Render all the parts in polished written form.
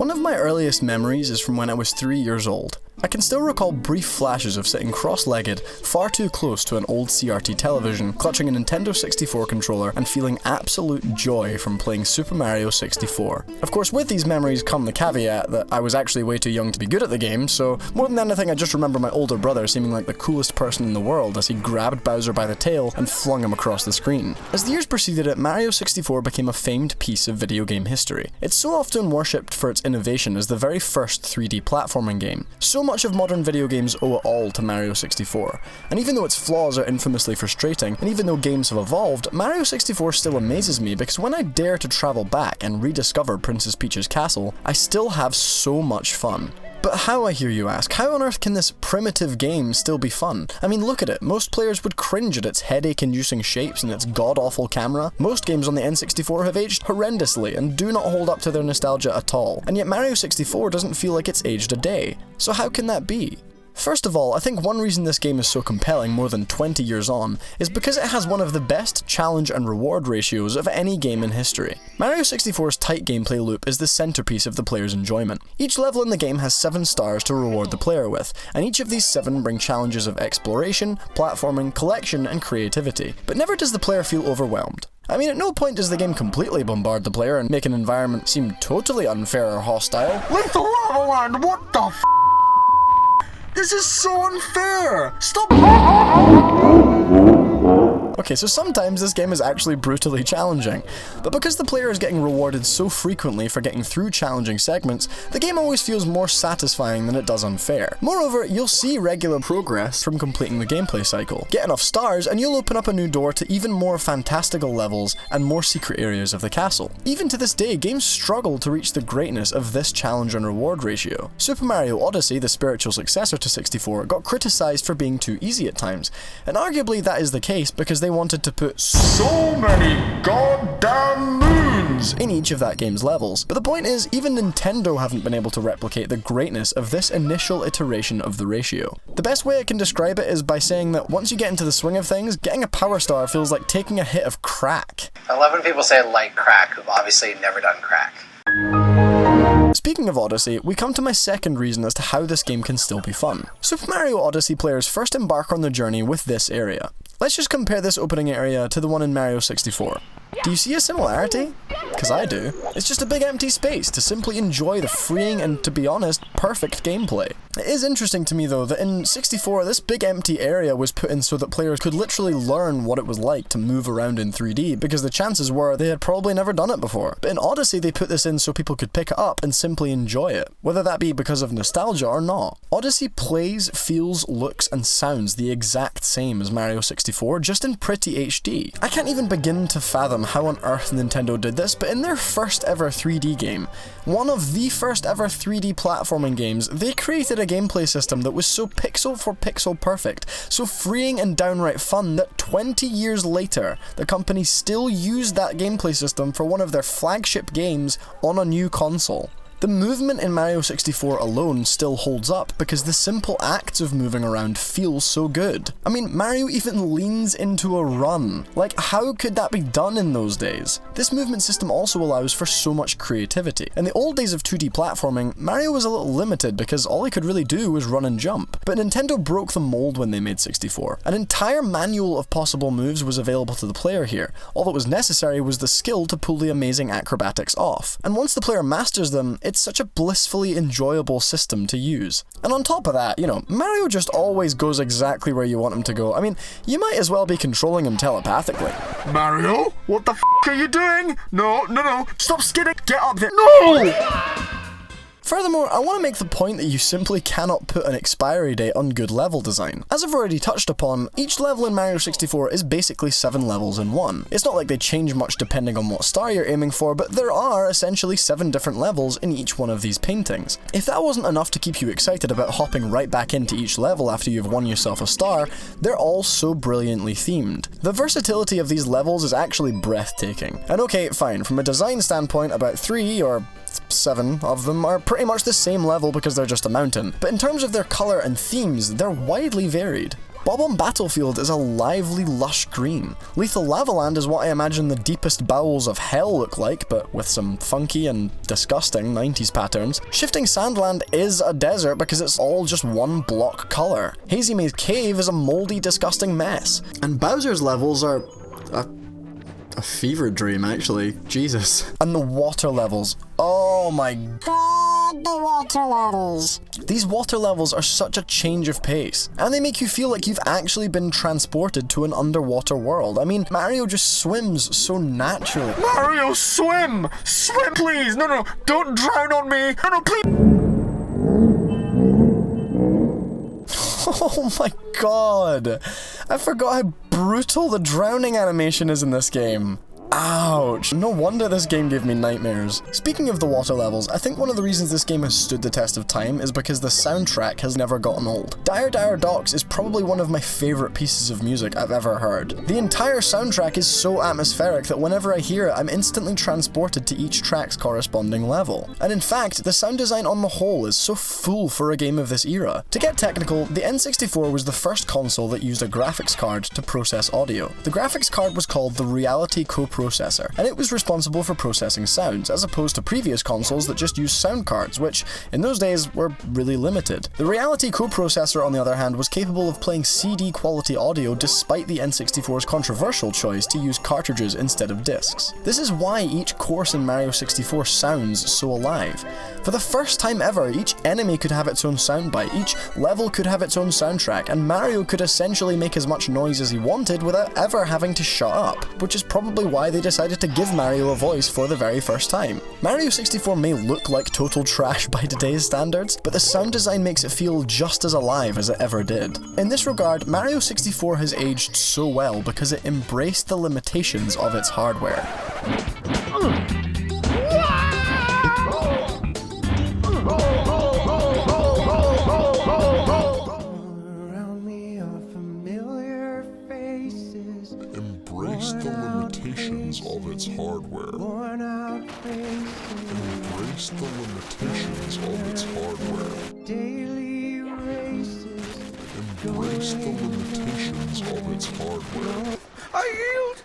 One of my earliest memories is from when I was 3 years old. I can still recall brief flashes of sitting cross-legged, far too close to an old CRT television, clutching a Nintendo 64 controller and feeling absolute joy from playing Super Mario 64. Of course, with these memories come the caveat that I was actually way too young to be good at the game, so more than anything I just remember my older brother seeming like the coolest person in the world as he grabbed Bowser by the tail and flung him across the screen. As the years preceded, Mario 64 became a famed piece of video game history. It's so often worshipped for its innovation as the very first 3D platforming game. So much of modern video games owe it all to Mario 64, and even though its flaws are infamously frustrating, and even though games have evolved, Mario 64 still amazes me because when I dare to travel back and rediscover Princess Peach's castle, I still have so much fun. But how, I hear you ask? How on earth can this primitive game still be fun? I mean, look at it. Most players would cringe at its headache-inducing shapes and its god-awful camera. Most games on the N64 have aged horrendously and do not hold up to their nostalgia at all. And yet Mario 64 doesn't feel like it's aged a day. So how can that be? First of all, I think one reason this game is so compelling more than 20 years on is because it has one of the best challenge and reward ratios of any game in history. Mario 64's tight gameplay loop is the centerpiece of the player's enjoyment. Each level in the game has 7 stars to reward the player with, and each of these 7 bring challenges of exploration, platforming, collection, and creativity. But never does the player feel overwhelmed. I mean, at no point does the game completely bombard the player and make an environment seem totally unfair or hostile. Leave the lava land, what the f***? This is so unfair! Stop! Okay, so sometimes this game is actually brutally challenging, but because the player is getting rewarded so frequently for getting through challenging segments, the game always feels more satisfying than it does unfair. Moreover, you'll see regular progress from completing the gameplay cycle. Get enough stars and you'll open up a new door to even more fantastical levels and more secret areas of the castle. Even to this day, games struggle to reach the greatness of this challenge and reward ratio. Super Mario Odyssey, the spiritual successor to 64, got criticized for being too easy at times, and arguably that is the case because they wanted to put so many goddamn moons in each of that game's levels. But the point is, even Nintendo haven't been able to replicate the greatness of this initial iteration of the ratio. The best way I can describe it is by saying that once you get into the swing of things, getting a power star feels like taking a hit of crack. I love when people say like crack, who've obviously never done crack. Speaking of Odyssey, we come to my second reason as to how this game can still be fun. Super Mario Odyssey players first embark on the journey with this area. Let's just compare this opening area to the one in Mario 64. Do you see a similarity? Because I do. It's just a big empty space to simply enjoy the freeing and, to be honest, perfect gameplay. It is interesting to me though that in 64 this big empty area was put in so that players could literally learn what it was like to move around in 3D, because the chances were they had probably never done it before. But in Odyssey they put this in so people could pick it up and simply enjoy it, whether that be because of nostalgia or not. Odyssey plays, feels, looks and sounds the exact same as Mario 64, just in pretty HD. I can't even begin to fathom how on earth Nintendo did this, but in their first ever 3D game, one of the first ever 3D platforming games, they created a gameplay system that was so pixel for pixel perfect, so freeing and downright fun that 20 years later, the company still used that gameplay system for one of their flagship games on a new console. The movement in Mario 64 alone still holds up because the simple acts of moving around feel so good. I mean, Mario even leans into a run. Like, how could that be done in those days? This movement system also allows for so much creativity. In the old days of 2D platforming, Mario was a little limited because all he could really do was run and jump. But Nintendo broke the mold when they made 64. An entire manual of possible moves was available to the player here. All that was necessary was the skill to pull the amazing acrobatics off. And once the player masters them, it's such a blissfully enjoyable system to use. And on top of that, you know, Mario just always goes exactly where you want him to go. I mean, you might as well be controlling him telepathically. Mario? What the f*** are you doing? No, stop skidding, get up there. No! Furthermore, I want to make the point that you simply cannot put an expiry date on good level design. As I've already touched upon, each level in Mario 64 is basically 7 levels in one. It's not like they change much depending on what star you're aiming for, but there are essentially 7 different levels in each one of these paintings. If that wasn't enough to keep you excited about hopping right back into each level after you've won yourself a star, they're all so brilliantly themed. The versatility of these levels is actually breathtaking. And okay, fine, from a design standpoint, about 3 or 7 of them are pretty much the same level because they're just a mountain, but in terms of their colour and themes, they're widely varied. Bob-omb Battlefield is a lively, lush green. Lethal Lava Land is what I imagine the deepest bowels of hell look like, but with some funky and disgusting 90s patterns. Shifting Sandland is a desert because it's all just one block colour. Hazy Maze Cave is a mouldy, disgusting mess. And Bowser's levels are a fever dream, actually. Jesus. And the water levels. Oh my god, the water levels. These water levels are such a change of pace, and they make you feel like you've actually been transported to an underwater world. I mean, Mario just swims so naturally. Mario, swim! Swim, please! No, don't drown on me! No, please! Oh my god! I forgot how brutal the drowning animation is in this game. Ouch. No wonder this game gave me nightmares. Speaking of the water levels, I think one of the reasons this game has stood the test of time is because the soundtrack has never gotten old. Dire Dire Docks is probably one of my favourite pieces of music I've ever heard. The entire soundtrack is so atmospheric that whenever I hear it, I'm instantly transported to each track's corresponding level. And in fact, the sound design on the whole is so full for a game of this era. To get technical, the N64 was the first console that used a graphics card to process audio. The graphics card was called the Reality Coprocessor, and it was responsible for processing sounds, as opposed to previous consoles that just used sound cards, which, in those days, were really limited. The Reality Coprocessor, on the other hand, was capable of playing CD-quality audio despite the N64's controversial choice to use cartridges instead of discs. This is why each course in Mario 64 sounds so alive. For the first time ever, each enemy could have its own soundbite, each level could have its own soundtrack, and Mario could essentially make as much noise as he wanted without ever having to shut up, which is probably why they decided to give Mario a voice for the very first time. Mario 64 may look like total trash by today's standards, but the sound design makes it feel just as alive as it ever did. In this regard, Mario 64 has aged so well because it embraced the limitations of its hardware. Embrace the limitations of its hardware. Embrace the limitations of its hardware. Daily races. Embrace the limitations of its hardware. I yield!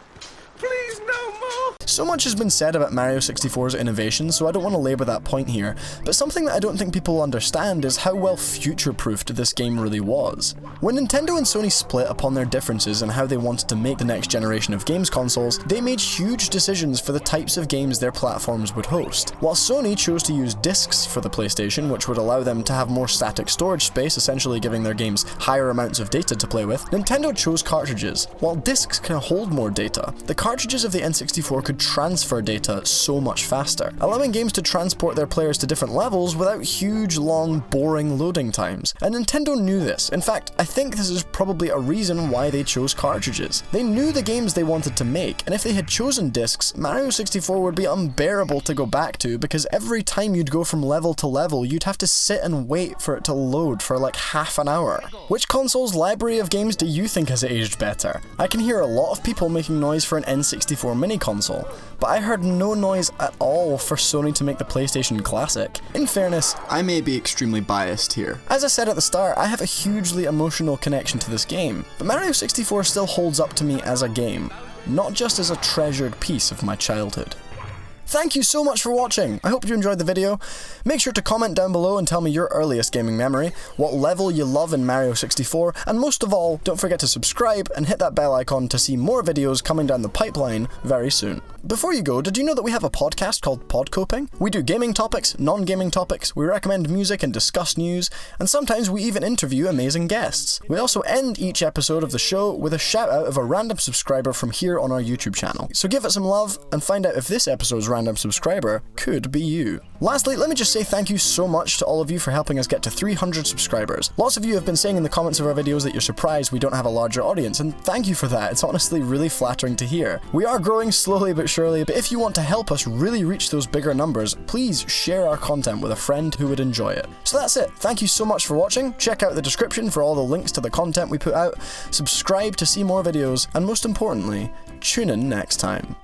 Please, no more! So much has been said about Mario 64's innovation, so I don't want to labour that point here, but something that I don't think people understand is how well future-proofed this game really was. When Nintendo and Sony split upon their differences in how they wanted to make the next generation of games consoles, they made huge decisions for the types of games their platforms would host. While Sony chose to use discs for the PlayStation, which would allow them to have more static storage space, essentially giving their games higher amounts of data to play with, Nintendo chose cartridges. While discs can hold more data, the cartridges of the N64 could transfer data so much faster, allowing games to transport their players to different levels without huge, long, boring loading times. And Nintendo knew this. In fact, I think this is probably a reason why they chose cartridges. They knew the games they wanted to make, and if they had chosen discs, Mario 64 would be unbearable to go back to because every time you'd go from level to level, you'd have to sit and wait for it to load for like half an hour. Which console's library of games do you think has aged better? I can hear a lot of people making noise for an N64 mini console, but I heard no noise at all for Sony to make the PlayStation Classic. In fairness, I may be extremely biased here. As I said at the start, I have a hugely emotional connection to this game, but Mario 64 still holds up to me as a game, not just as a treasured piece of my childhood. Thank you so much for watching. I hope you enjoyed the video. Make sure to comment down below and tell me your earliest gaming memory, what level you love in Mario 64, and most of all, don't forget to subscribe and hit that bell icon to see more videos coming down the pipeline very soon. Before you go, did you know that we have a podcast called Podcoping? We do gaming topics, non-gaming topics, we recommend music and discuss news, and sometimes we even interview amazing guests. We also end each episode of the show with a shout out of a random subscriber from here on our YouTube channel. So give it some love and find out if this episode's random subscriber could be you. Lastly, let me just say thank you so much to all of you for helping us get to 300 subscribers. Lots of you have been saying in the comments of our videos that you're surprised we don't have a larger audience, and thank you for that. It's honestly really flattering to hear. We are growing slowly but surely, but if you want to help us really reach those bigger numbers, please share our content with a friend who would enjoy it. So that's it. Thank you so much for watching. Check out the description for all the links to the content we put out, subscribe to see more videos, and most importantly, tune in next time.